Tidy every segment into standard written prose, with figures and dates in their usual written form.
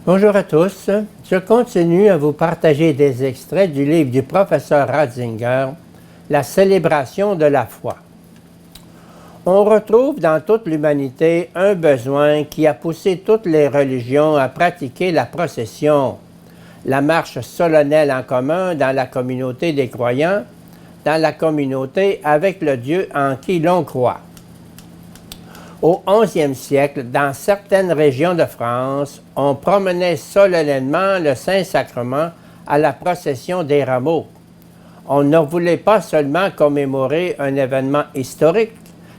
Bonjour à tous. Je continue à vous partager des extraits du livre du professeur Ratzinger, La célébration de la foi. On retrouve dans toute l'humanité un besoin qui a poussé toutes les religions à pratiquer la procession, la marche solennelle en commun dans la communauté des croyants, dans la communauté avec le Dieu en qui l'on croit. Au 11e siècle, dans certaines régions de France, on promenait solennellement le Saint-Sacrement à la procession des rameaux. On ne voulait pas seulement commémorer un événement historique,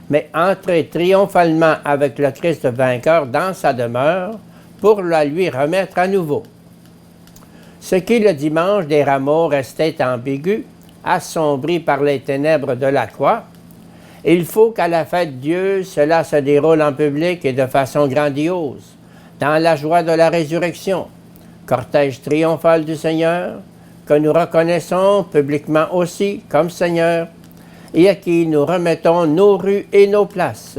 mais entrer triomphalement avec le Christ vainqueur dans sa demeure pour la lui remettre à nouveau. Ce qui, le dimanche des rameaux, restait ambigu, assombri par les ténèbres de la croix. Il faut qu'à la fête Dieu, cela se déroule en public et de façon grandiose, dans la joie de la résurrection, cortège triomphal du Seigneur, que nous reconnaissons publiquement aussi comme Seigneur, et à qui nous remettons nos rues et nos places.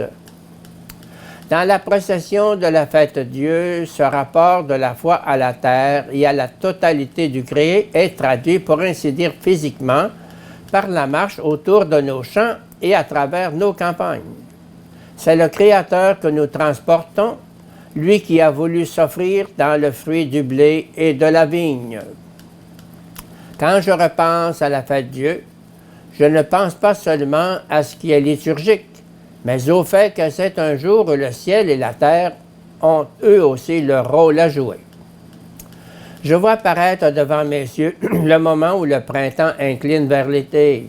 Dans la procession de la fête Dieu, ce rapport de la foi à la terre et à la totalité du créé est traduit, pour ainsi dire physiquement, par la marche autour de nos champs et à travers nos campagnes. C'est le Créateur que nous transportons, lui qui a voulu s'offrir dans le fruit du blé et de la vigne. Quand je repense à la fête Dieu, je ne pense pas seulement à ce qui est liturgique, mais au fait que c'est un jour où le ciel et la terre ont eux aussi leur rôle à jouer. Je vois apparaître devant mes yeux le moment où le printemps incline vers l'été.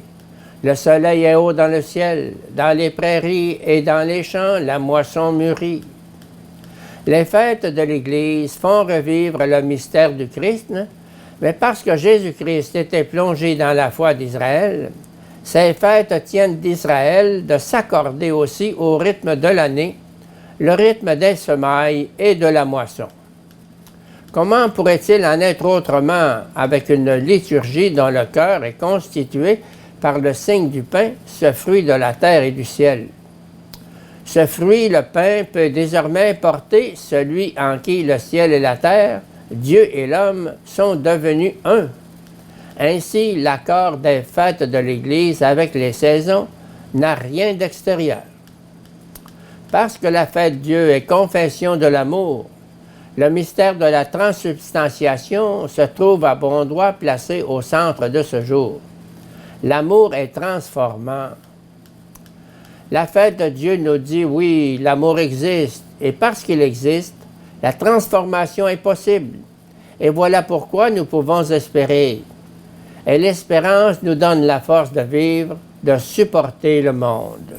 Le soleil est haut dans le ciel, dans les prairies et dans les champs, la moisson mûrit. Les fêtes de l'Église font revivre le mystère du Christ, mais parce que Jésus-Christ était plongé dans la foi d'Israël, ces fêtes tiennent d'Israël de s'accorder aussi au rythme de l'année, le rythme des semailles et de la moisson. Comment pourrait-il en être autrement avec une liturgie dont le cœur est constitué par le signe du pain, ce fruit de la terre et du ciel? Ce fruit, le pain, peut désormais porter celui en qui le ciel et la terre, Dieu et l'homme, sont devenus un. Ainsi, l'accord des fêtes de l'Église avec les saisons n'a rien d'extérieur. Parce que la fête Dieu est confession de l'amour, le mystère de la transsubstantiation se trouve à bon droit placé au centre de ce jour. L'amour est transformant. La fête de Dieu nous dit, oui, l'amour existe, et parce qu'il existe, la transformation est possible. Et voilà pourquoi nous pouvons espérer. Et l'espérance nous donne la force de vivre, de supporter le monde.